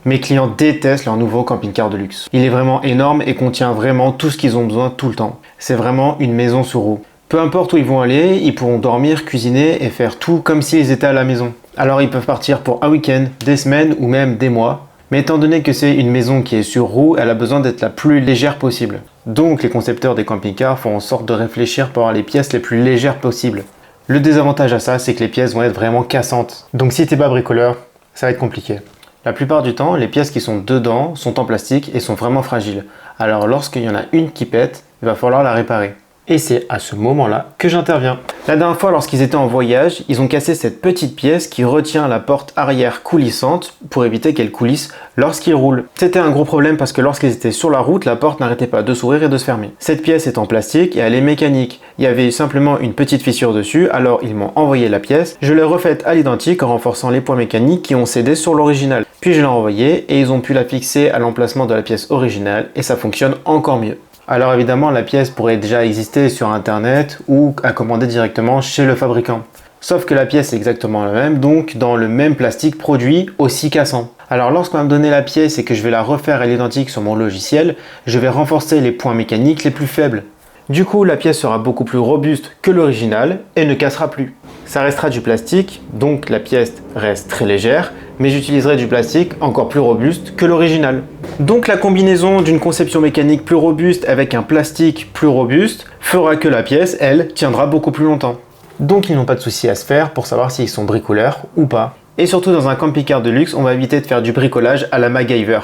Mes clients détestent leur nouveau camping-car de luxe. Il est vraiment énorme et contient vraiment tout ce qu'ils ont besoin tout le temps. C'est vraiment une maison sur roue. Peu importe où ils vont aller, ils pourront dormir, cuisiner et faire tout comme s'ils étaient à la maison. Alors ils peuvent partir pour un week-end, des semaines ou même des mois. Mais étant donné que c'est une maison qui est sur roue, elle a besoin d'être la plus légère possible. Donc les concepteurs des camping-cars font en sorte de réfléchir pour avoir les pièces les plus légères possibles. Le désavantage à ça, c'est que les pièces vont être vraiment cassantes. Donc si t'es pas bricoleur, ça va être compliqué. La plupart du temps, les pièces qui sont dedans sont en plastique et sont vraiment fragiles. Alors lorsqu'il y en a une qui pète, il va falloir la réparer. Et c'est à ce moment-là que j'interviens. La dernière fois, lorsqu'ils étaient en voyage, ils ont cassé cette petite pièce qui retient la porte arrière coulissante pour éviter qu'elle coulisse lorsqu'ils roulent. C'était un gros problème parce que lorsqu'ils étaient sur la route, la porte n'arrêtait pas de s'ouvrir et de se fermer. Cette pièce est en plastique et elle est mécanique. Il y avait simplement une petite fissure dessus, alors ils m'ont envoyé la pièce. Je l'ai refaite à l'identique en renforçant les points mécaniques qui ont cédé sur l'original. Puis je l'ai envoyée et ils ont pu la fixer à l'emplacement de la pièce originale et ça fonctionne encore mieux. Alors évidemment, la pièce pourrait déjà exister sur internet ou à commander directement chez le fabricant. Sauf que la pièce est exactement la même, donc dans le même plastique produit aussi cassant. Alors lorsqu'on va me donner la pièce et que je vais la refaire à l'identique sur mon logiciel, je vais renforcer les points mécaniques les plus faibles. Du coup, la pièce sera beaucoup plus robuste que l'original et ne cassera plus. Ça restera du plastique, donc la pièce reste très légère, mais j'utiliserai du plastique encore plus robuste que l'original. Donc la combinaison d'une conception mécanique plus robuste avec un plastique plus robuste fera que la pièce, elle, tiendra beaucoup plus longtemps. Donc ils n'ont pas de souci à se faire pour savoir s'ils sont bricoleurs ou pas. Et surtout dans un camping-car de luxe, on va éviter de faire du bricolage à la MacGyver.